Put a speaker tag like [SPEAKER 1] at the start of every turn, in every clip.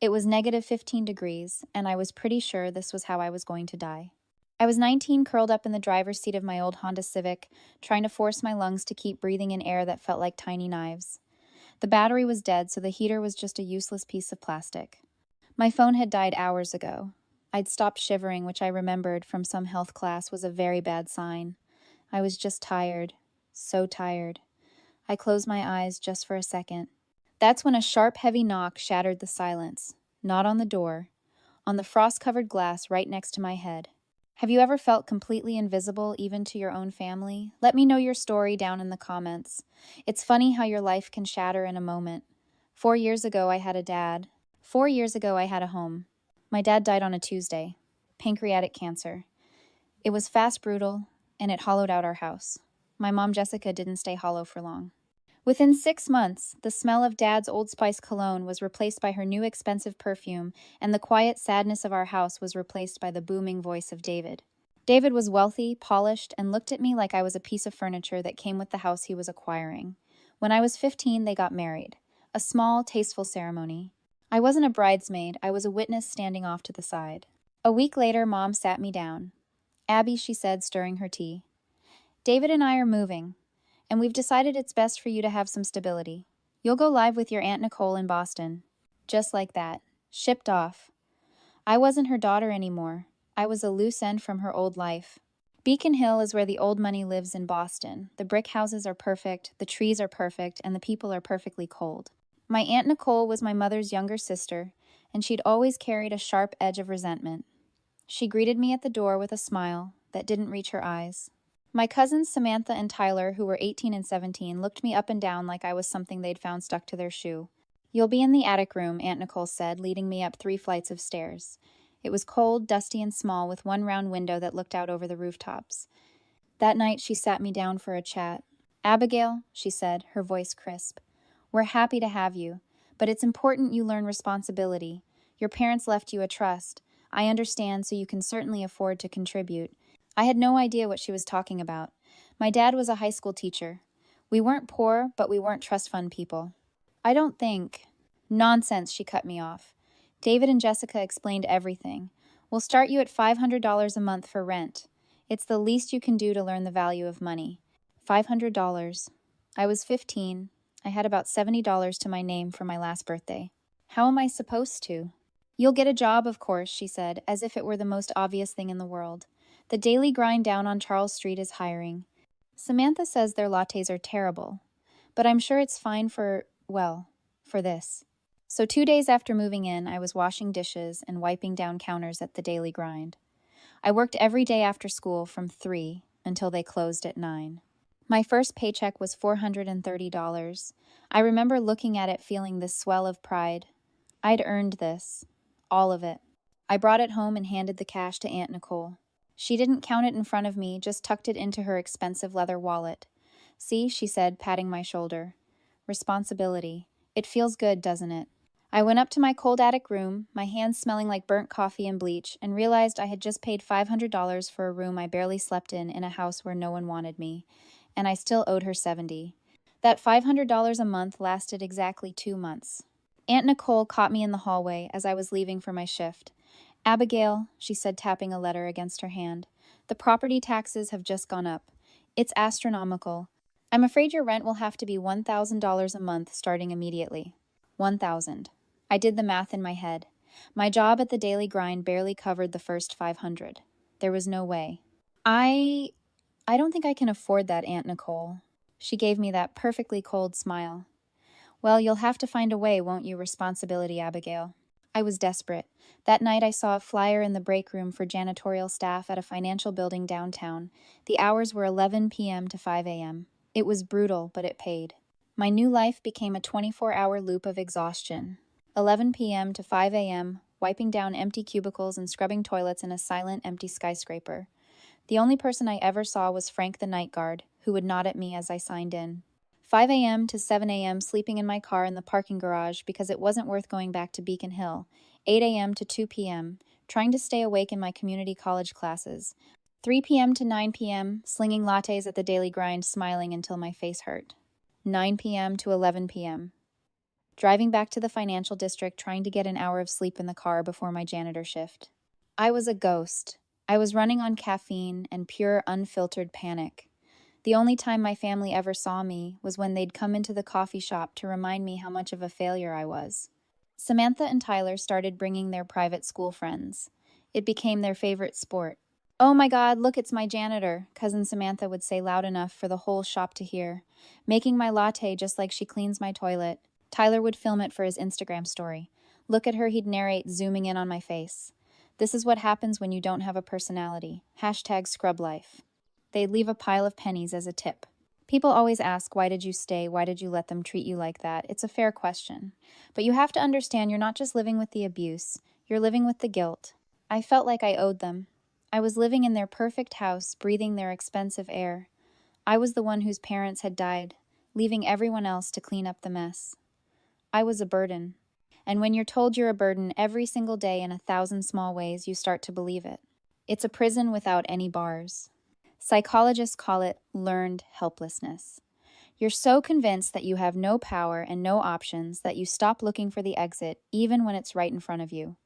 [SPEAKER 1] It was -15 degrees, and I was pretty sure this was how I was going to die. I was 19, curled up in the driver's seat of my old Honda Civic, trying to force my lungs to keep breathing in air that felt like tiny knives. The battery was dead, so the heater was just a useless piece of plastic. My phone had died hours ago. I'd stopped shivering, which I remembered from some health class was a very bad sign. I was just tired. So tired. I closed my eyes just for a second. That's when a sharp, heavy knock shattered the silence. Not on the door, on the frost-covered glass right next to my head. Have you ever felt completely invisible, even to your own family? Let me know your story down in the comments. It's funny how your life can shatter in a moment. 4 years ago, I had a dad. 4 years ago, I had a home. My dad died on a Tuesday. Pancreatic cancer. It was fast, brutal, and it hollowed out our house. My mom, Jessica, didn't stay hollow for long. Within 6 months, the smell of Dad's Old Spice cologne was replaced by her new expensive perfume, and the quiet sadness of our house was replaced by the booming voice of David. David was wealthy, polished, and looked at me like I was a piece of furniture that came with the house he was acquiring. When I was 15, they got married. A small, tasteful ceremony. I wasn't a bridesmaid, I was a witness standing off to the side. A week later, Mom sat me down. "Abby," she said, stirring her tea, "David and I are moving. And we've decided it's best for you to have some stability. You'll go live with your Aunt Nicole in Boston." Just like that. Shipped off. I wasn't her daughter anymore. I was a loose end from her old life. Beacon Hill is where the old money lives in Boston. The brick houses are perfect, the trees are perfect, and the people are perfectly cold. My Aunt Nicole was my mother's younger sister, and she'd always carried a sharp edge of resentment. She greeted me at the door with a smile that didn't reach her eyes. My cousins Samantha and Tyler, who were 18 and 17, looked me up and down like I was something they'd found stuck to their shoe. "You'll be in the attic room," Aunt Nicole said, leading me up 3 flights of stairs. It was cold, dusty, and small, with one round window that looked out over the rooftops. That night, she sat me down for a chat. "Abigail," she said, her voice crisp, "we're happy to have you, but it's important you learn responsibility. Your parents left you a trust. I understand, so you can certainly afford to contribute." I had no idea what she was talking about. My dad was a high school teacher. We weren't poor, but we weren't trust fund people. "I don't think—" "Nonsense," she cut me off. "David and Jessica explained everything. We'll start you at $500 a month for rent. It's the least you can do to learn the value of money." $500. I was 15. I had about $70 to my name for my last birthday. How am I supposed to? "You'll get a job, of course," she said, as if it were the most obvious thing in the world. "The Daily Grind down on Charles Street is hiring. Samantha says their lattes are terrible, but I'm sure it's fine for this." So 2 days after moving in, I was washing dishes and wiping down counters at the Daily Grind. I worked every day after school from 3 until they closed at 9. My first paycheck was $430. I remember looking at it feeling this swell of pride. I'd earned this. All of it. I brought it home and handed the cash to Aunt Nicole. She didn't count it in front of me, just tucked it into her expensive leather wallet. "See," she said, patting my shoulder. "Responsibility. It feels good, doesn't it?" I went up to my cold attic room, my hands smelling like burnt coffee and bleach, and realized I had just paid $500 for a room I barely slept in a house where no one wanted me, and I still owed her $70. That $500 a month lasted exactly 2 months. Aunt Nicole caught me in the hallway as I was leaving for my shift. "Abigail," she said, tapping a letter against her hand, "the property taxes have just gone up. It's astronomical. I'm afraid your rent will have to be $1,000 a month starting immediately." 1,000. I did the math in my head. My job at the Daily Grind barely covered the first 500. There was no way. I don't think I can afford that, Aunt Nicole." She gave me that perfectly cold smile. "Well, you'll have to find a way, won't you, responsibility, Abigail?" I was desperate. That night I saw a flyer in the break room for janitorial staff at a financial building downtown. The hours were 11 p.m. to 5 a.m. It was brutal, but it paid. My new life became a 24-hour loop of exhaustion. 11 p.m. to 5 a.m., wiping down empty cubicles and scrubbing toilets in a silent, empty skyscraper. The only person I ever saw was Frank the night guard, who would nod at me as I signed in. 5 a.m. to 7 a.m. sleeping in my car in the parking garage because it wasn't worth going back to Beacon Hill. 8 a.m. to 2 p.m., trying to stay awake in my community college classes. 3 p.m. to 9 p.m., slinging lattes at the Daily Grind, smiling until my face hurt. 9 p.m. to 11 p.m. driving back to the financial district trying to get an hour of sleep in the car before my janitor shift. I was a ghost. I was running on caffeine and pure, unfiltered panic. The only time my family ever saw me was when they'd come into the coffee shop to remind me how much of a failure I was. Samantha and Tyler started bringing their private school friends. It became their favorite sport. "Oh my God, look, it's my janitor," Cousin Samantha would say loud enough for the whole shop to hear, making my latte just like she cleans my toilet. Tyler would film it for his Instagram story. "Look at her," he'd narrate, zooming in on my face. "This is what happens when you don't have a personality. Hashtag scrub life." They'd leave a pile of pennies as a tip. People always ask, why did you stay? Why did you let them treat you like that? It's a fair question. But you have to understand you're not just living with the abuse, you're living with the guilt. I felt like I owed them. I was living in their perfect house, breathing their expensive air. I was the one whose parents had died, leaving everyone else to clean up the mess. I was a burden. And when you're told you're a burden every single day in 1,000 small ways, you start to believe it. It's a prison without any bars. Psychologists call it learned helplessness. You're so convinced that you have no power and no options that you stop looking for the exit even when it's right in front of you.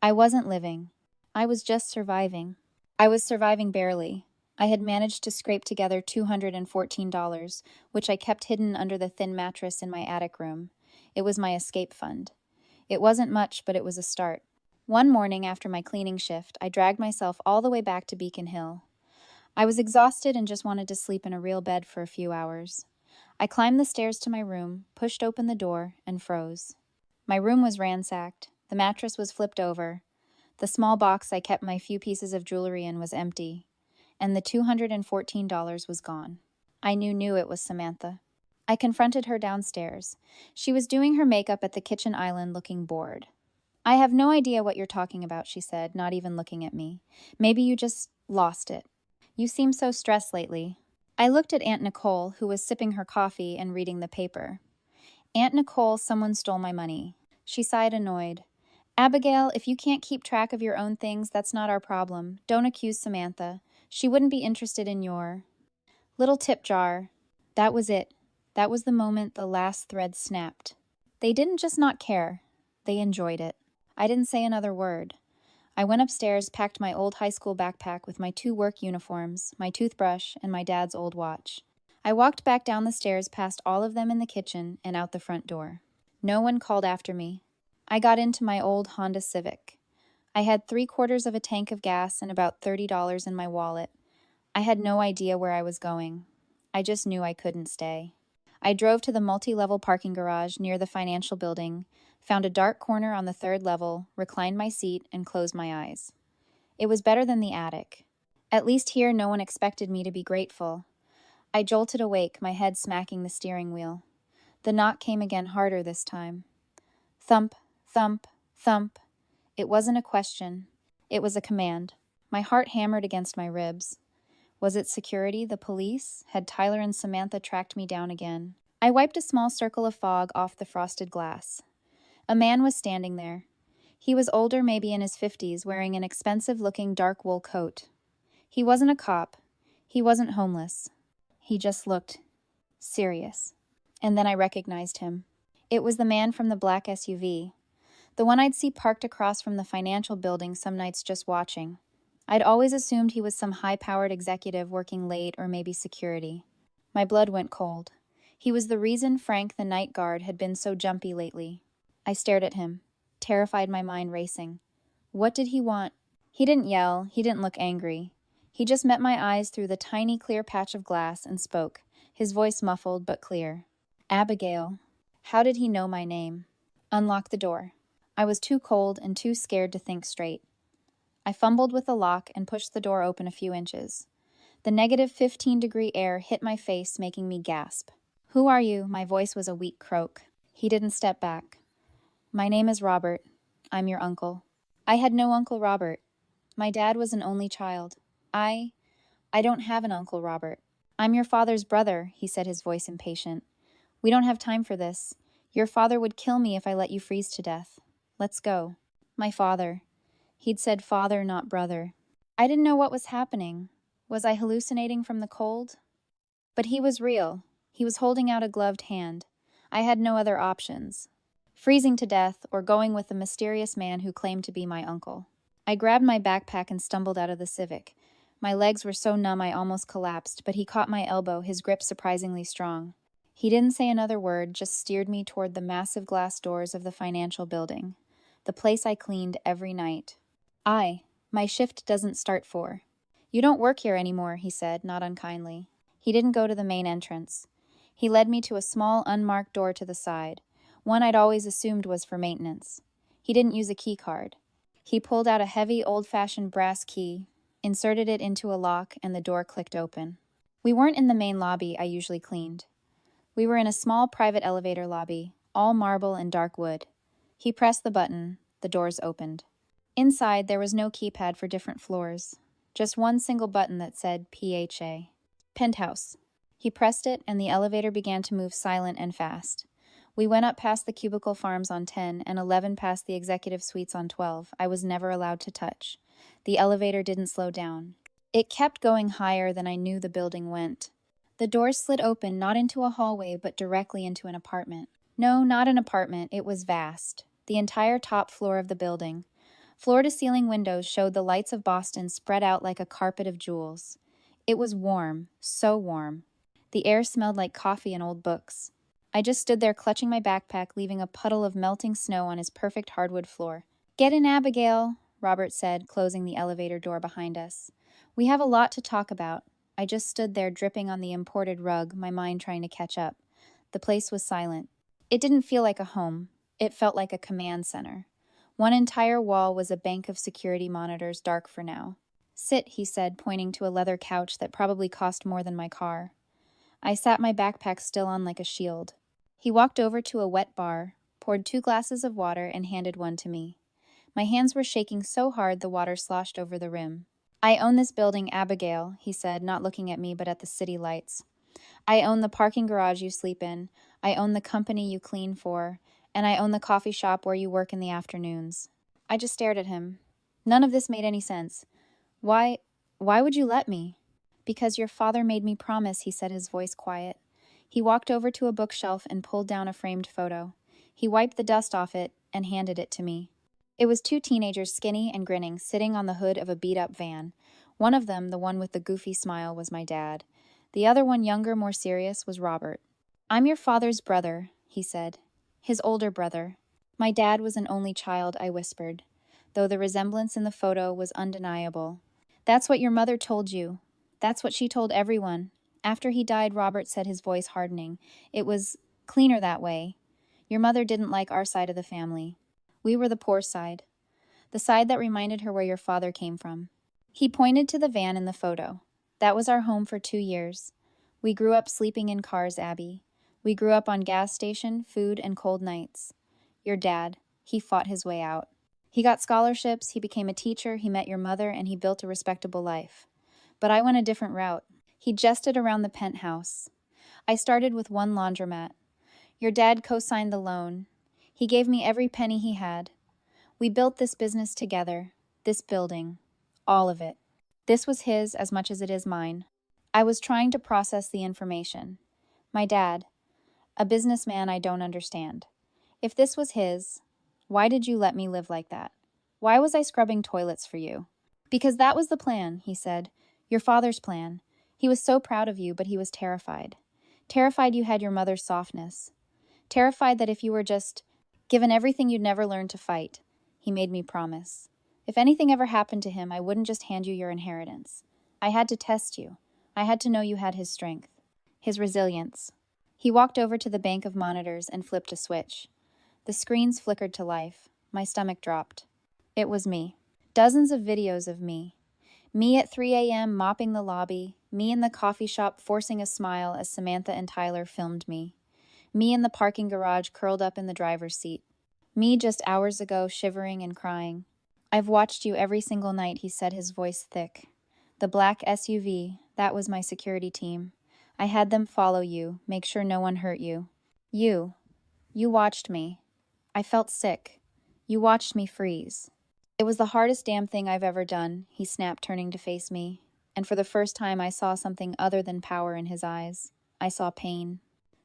[SPEAKER 1] I wasn't living. I was just surviving. I was surviving barely. I had managed to scrape together $214, which I kept hidden under the thin mattress in my attic room. It was my escape fund. It wasn't much, but it was a start. One morning after my cleaning shift, I dragged myself all the way back to Beacon Hill. I was exhausted and just wanted to sleep in a real bed for a few hours. I climbed the stairs to my room, pushed open the door, and froze. My room was ransacked. The mattress was flipped over. The small box I kept my few pieces of jewelry in was empty. And the $214 was gone. I knew it was Samantha. I confronted her downstairs. She was doing her makeup at the kitchen island looking bored. "I have no idea what you're talking about," she said, not even looking at me. "Maybe you just lost it. You seem so stressed lately." I looked at Aunt Nicole, who was sipping her coffee and reading the paper. "Aunt Nicole, someone stole my money." She sighed, annoyed. "Abigail, if you can't keep track of your own things, that's not our problem. Don't accuse Samantha. She wouldn't be interested in your little tip jar." That was it. That was the moment the last thread snapped. They didn't just not care. They enjoyed it. I didn't say another word. I went upstairs, packed my old high school backpack with my 2 work uniforms, my toothbrush, and my dad's old watch. I walked back down the stairs past all of them in the kitchen and out the front door. No one called after me. I got into my old Honda Civic. I had 3/4 of a tank of gas and about $30 in my wallet. I had no idea where I was going. I just knew I couldn't stay. I drove to the multi-level parking garage near the financial building, found a dark corner on the 3rd level, reclined my seat, and closed my eyes. It was better than the attic. At least here no one expected me to be grateful. I jolted awake, my head smacking the steering wheel. The knock came again, harder this time. Thump, thump, thump. It wasn't a question. It was a command. My heart hammered against my ribs. Was it security, the police? Had Tyler and Samantha tracked me down again? I wiped a small circle of fog off the frosted glass. A man was standing there. He was older, maybe in his 50s, wearing an expensive-looking dark wool coat. He wasn't a cop. He wasn't homeless. He just looked serious. And then I recognized him. It was the man from the black SUV. The one I'd see parked across from the financial building some nights just watching. I'd always assumed he was some high-powered executive working late or maybe security. My blood went cold. He was the reason Frank, the night guard, had been so jumpy lately. I stared at him, terrified, my mind racing. What did he want? He didn't yell. He didn't look angry. He just met my eyes through the tiny clear patch of glass and spoke, his voice muffled but clear. "Abigail." How did he know my name? Unlock the door. I was too cold and too scared to think straight. I fumbled with the lock and pushed the door open a few inches. The -15-degree air hit my face, making me gasp. "Who are you?" My voice was a weak croak. He didn't step back. "My name is Robert. I'm your uncle." I had no Uncle Robert. My dad was an only child. I don't have an Uncle Robert. "I'm your father's brother," he said, his voice impatient. "We don't have time for this. Your father would kill me if I let you freeze to death. Let's go." My father. He'd said father, not brother. I didn't know what was happening. Was I hallucinating from the cold? But he was real. He was holding out a gloved hand. I had no other options. freezing to death, or going with the mysterious man who claimed to be my uncle. I grabbed my backpack and stumbled out of the Civic. My legs were so numb I almost collapsed, but he caught my elbow, his grip surprisingly strong. He didn't say another word, just steered me toward the massive glass doors of the financial building, the place I cleaned every night. My shift doesn't start 4. You don't work here anymore, he said, not unkindly. He didn't go to the main entrance. He led me to a small, unmarked door to the side, one I'd always assumed was for maintenance. He didn't use a key card. He pulled out a heavy, old-fashioned brass key, inserted it into a lock, and the door clicked open. We weren't in the main lobby I usually cleaned. We were in a small private elevator lobby, all marble and dark wood. He pressed the button. The doors opened. Inside, there was no keypad for different floors, just one single button that said PHA. Penthouse. He pressed it, and the elevator began to move silent and fast. We went up past the cubicle farms on 10 and 11 past the executive suites on 12. I was never allowed to touch. The elevator didn't slow down. It kept going higher than I knew the building went. The doors slid open, not into a hallway, but directly into an apartment. No, not an apartment. It was vast. The entire top floor of the building. Floor-to-ceiling windows showed the lights of Boston spread out like a carpet of jewels. It was warm, so warm. The air smelled like coffee and old books. I just stood there clutching my backpack, leaving a puddle of melting snow on his perfect hardwood floor. "Get in, Abigail," Robert said, closing the elevator door behind us. "We have a lot to talk about." I just stood there dripping on the imported rug, my mind trying to catch up. The place was silent. It didn't feel like a home. It felt like a command center. One entire wall was a bank of security monitors, dark for now. "Sit," he said, pointing to a leather couch that probably cost more than my car. I sat, my backpack still on like a shield. He walked over to a wet bar, poured 2 glasses of water, and handed one to me. My hands were shaking so hard the water sloshed over the rim. "I own this building, Abigail," he said, not looking at me but at the city lights. "I own the parking garage you sleep in. I own the company you clean for. And I own the coffee shop where you work in the afternoons." I just stared at him. None of this made any sense. Why would you let me?" "Because your father made me promise," he said, his voice quiet. He walked over to a bookshelf and pulled down a framed photo. He wiped the dust off it and handed it to me. It was 2 teenagers, skinny and grinning, sitting on the hood of a beat-up van. One of them, the one with the goofy smile, was my dad. The other one, younger, more serious, was Robert. "I'm your father's brother," he said. "His older brother." "My dad was an only child," I whispered, though the resemblance in the photo was undeniable. "That's what your mother told you. That's what she told everyone. After he died," Robert said, his voice hardening, "it was cleaner that way. Your mother didn't like our side of the family. We were the poor side. The side that reminded her where your father came from." He pointed to the van in the photo. "That was our home for 2 years. We grew up sleeping in cars, Abby. We grew up on gas station, food, and cold nights. Your dad, he fought his way out. He got scholarships, he became a teacher, he met your mother, and he built a respectable life. But I went a different route." He gestured around the penthouse. "I started with 1 laundromat. Your dad co-signed the loan. He gave me every penny he had. We built this business together, this building, all of it. This was his as much as it is mine." I was trying to process the information. My dad, a businessman I don't understand. If this was his, why did you let me live like that? Why was I scrubbing toilets for you? "Because that was the plan," he said. "Your father's plan. He was so proud of you, but he was terrified. Terrified you had your mother's softness. Terrified that if you were just given everything you'd never learn to fight. He made me promise. If anything ever happened to him, I wouldn't just hand you your inheritance. I had to test you. I had to know you had his strength, his resilience." He walked over to the bank of monitors and flipped a switch. The screens flickered to life. My stomach dropped. It was me. Dozens of videos of me. Me at 3 a.m. mopping the lobby. Me in the coffee shop forcing a smile as Samantha and Tyler filmed me. Me in the parking garage curled up in the driver's seat. Me just hours ago shivering and crying. "I've watched you every single night," he said, his voice thick. "The black SUV, that was my security team. I had them follow you, make sure no one hurt you. You watched me. I felt sick. You watched me freeze." "It was the hardest damn thing I've ever done," he snapped, turning to face me. And for the first time I saw something other than power in his eyes. I saw pain.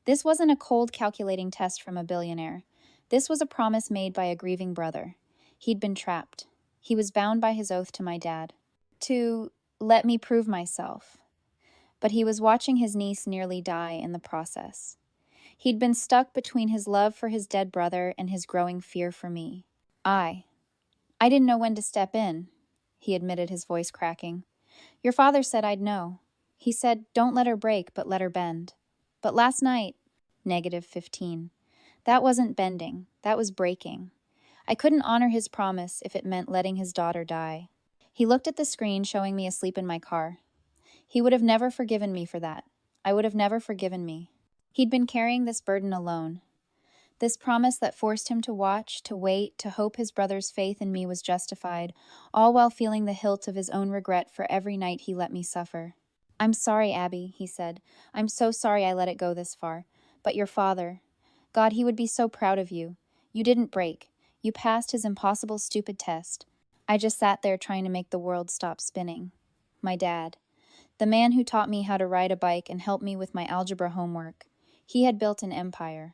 [SPEAKER 1] This wasn't a cold, calculating test from a billionaire. This was a promise made by a grieving brother. He'd been trapped. He was bound by his oath to my dad. To let me prove myself. But he was watching his niece nearly die in the process. He'd been stuck between his love for his dead brother and his growing fear for me. I didn't know when to step in, he admitted, his voice cracking. Your father said I'd know. He said, don't let her break, but let her bend. But last night, -15. That wasn't bending, that was breaking. I couldn't honor his promise if it meant letting his daughter die. He looked at the screen showing me asleep in my car. He would have never forgiven me for that. I would have never forgiven me. He'd been carrying this burden alone. This promise that forced him to watch, to wait, to hope his brother's faith in me was justified, all while feeling the hilt of his own regret for every night he let me suffer. I'm sorry, Abby, he said. I'm so sorry I let it go this far. But your father, God, he would be so proud of you. You didn't break. You passed his impossible, stupid test. I just sat there trying to make the world stop spinning. My dad, the man who taught me how to ride a bike and helped me with my algebra homework, he had built an empire.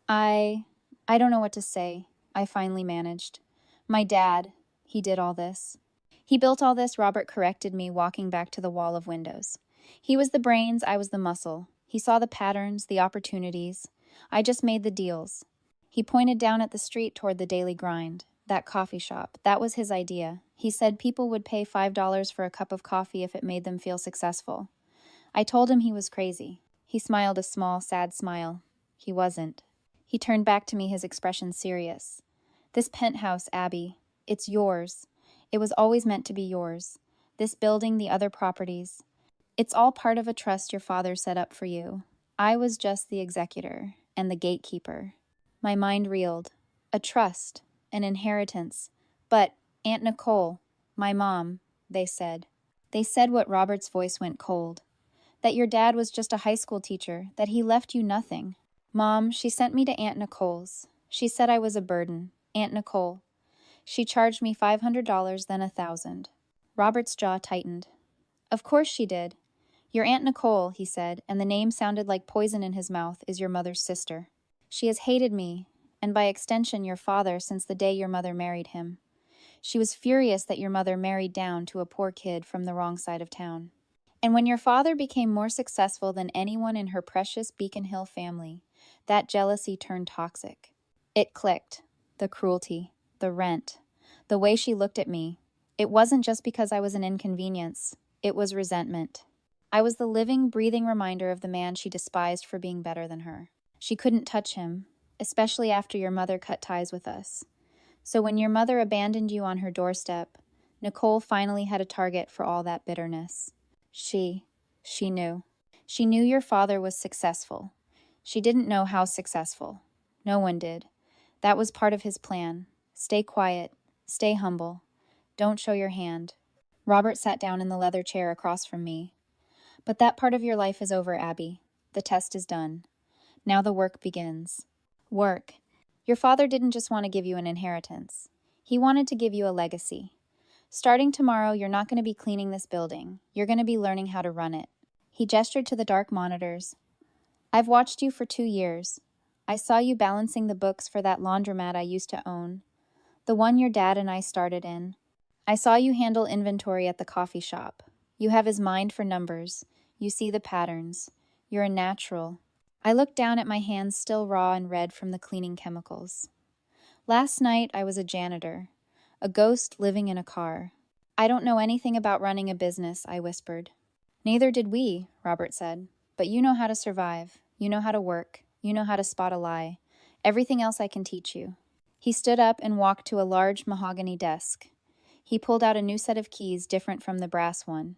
[SPEAKER 1] I don't know what to say. I finally managed. My dad, he did all this. He built all this, Robert corrected me, walking back to the wall of windows. He was the brains, I was the muscle. He saw the patterns, the opportunities. I just made the deals. He pointed down at the street toward the Daily Grind, that coffee shop. That was his idea. He said people would pay $5 for a cup of coffee if it made them feel successful. I told him he was crazy. He smiled a small, sad smile. He wasn't. He turned back to me, his expression serious. This penthouse, Abby, it's yours. It was always meant to be yours. This building, the other properties. It's all part of a trust your father set up for you. I was just the executor and the gatekeeper. My mind reeled. A trust, an inheritance. But Aunt Nicole, my mom, they said. They said what Robert's voice went cold. That your dad was just a high school teacher, that he left you nothing. Mom, she sent me to Aunt Nicole's. She said I was a burden. Aunt Nicole. She charged me $500, then $1,000. Robert's jaw tightened. Of course she did. Your Aunt Nicole, he said, and the name sounded like poison in his mouth, is your mother's sister. She has hated me, and by extension your father, since the day your mother married him. She was furious that your mother married down to a poor kid from the wrong side of town. And when your father became more successful than anyone in her precious Beacon Hill family, that jealousy turned toxic. It clicked. The cruelty, the rent, the way she looked at me. It wasn't just because I was an inconvenience. It was resentment. I was the living, breathing reminder of the man she despised for being better than her. She couldn't touch him, especially after your mother cut ties with us. So when your mother abandoned you on her doorstep, Nicole finally had a target for all that bitterness. She knew. She knew your father was successful. She didn't know how successful. No one did. That was part of his plan. Stay quiet. Stay humble. Don't show your hand. Robert sat down in the leather chair across from me. But that part of your life is over, Abby. The test is done. Now the work begins. Work. Your father didn't just want to give you an inheritance. He wanted to give you a legacy. Starting tomorrow, you're not going to be cleaning this building. You're going to be learning how to run it. He gestured to the dark monitors. I've watched you for 2 years. I saw you balancing the books for that laundromat I used to own, the one your dad and I started in. I saw you handle inventory at the coffee shop. You have his mind for numbers. You see the patterns. You're a natural. I looked down at my hands still raw and red from the cleaning chemicals. Last night, I was a janitor, a ghost living in a car. I don't know anything about running a business, I whispered. Neither did we, Robert said. But you know how to survive. You know how to work. You know how to spot a lie. Everything else I can teach you. He stood up and walked to a large mahogany desk. He pulled out a new set of keys different from the brass one.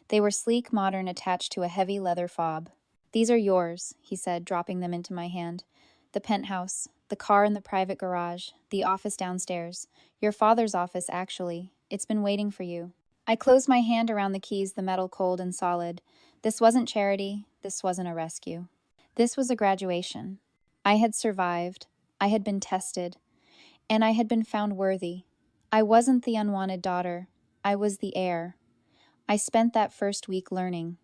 [SPEAKER 1] They were sleek, modern, attached to a heavy leather fob. These are yours, he said, dropping them into my hand. The penthouse, the car in the private garage, the office downstairs. Your father's office, actually. It's been waiting for you. I closed my hand around the keys, the metal cold and solid. This wasn't charity. This wasn't a rescue. This was a graduation. I had survived. I had been tested. And I had been found worthy. I wasn't the unwanted daughter. I was the heir. I spent that first week learning.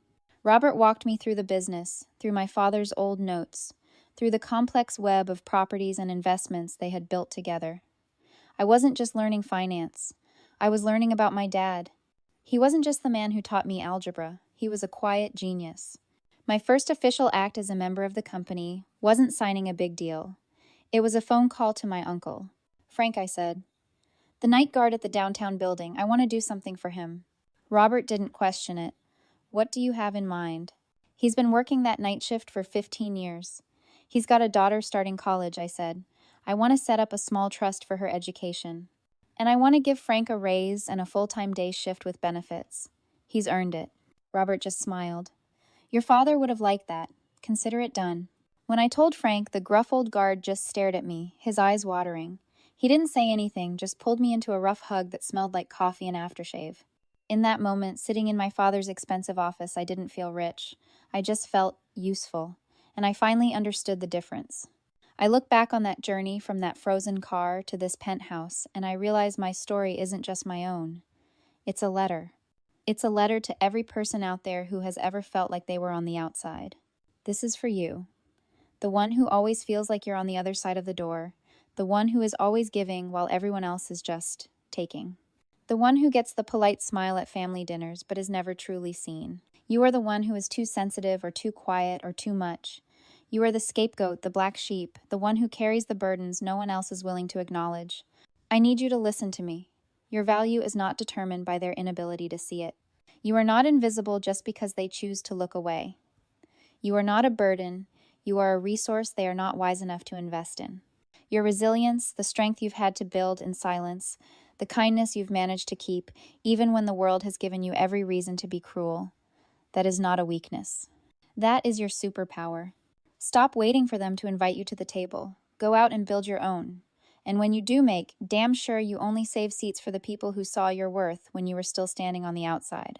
[SPEAKER 1] Robert walked me through the business, through my father's old notes, through the complex web of properties and investments they had built together. I wasn't just learning finance. I was learning about my dad. He wasn't just the man who taught me algebra. He was a quiet genius. My first official act as a member of the company wasn't signing a big deal. It was a phone call to my uncle. "Frank," I said, "the night guard at the downtown building, I want to do something for him." Robert didn't question it. "What do you have in mind?" "He's been working that night shift for 15 years. He's got a daughter starting college," I said. "I want to set up a small trust for her education. And I want to give Frank a raise and a full-time day shift with benefits. He's earned it." Robert just smiled. "Your father would have liked that. Consider it done." When I told Frank, the gruff old guard just stared at me, his eyes watering. He didn't say anything, just pulled me into a rough hug that smelled like coffee and aftershave. In that moment, sitting in my father's expensive office, I didn't feel rich. I just felt useful, and I finally understood the difference. I look back on that journey from that frozen car to this penthouse, and I realize my story isn't just my own. It's a letter. It's a letter to every person out there who has ever felt like they were on the outside. This is for you. The one who always feels like you're on the other side of the door. The one who is always giving while everyone else is just taking. The one who gets the polite smile at family dinners but is never truly seen. You are the one who is too sensitive or too quiet or too much. You are the scapegoat, the black sheep, the one who carries the burdens no one else is willing to acknowledge. I need you to listen to me. Your value is not determined by their inability to see it. You are not invisible just because they choose to look away. You are not a burden. You are a resource they are not wise enough to invest in. Your resilience, the strength you've had to build in silence, the kindness you've managed to keep, even when the world has given you every reason to be cruel, that is not a weakness. That is your superpower. Stop waiting for them to invite you to the table. Go out and build your own. And when you do make, damn sure you only save seats for the people who saw your worth when you were still standing on the outside.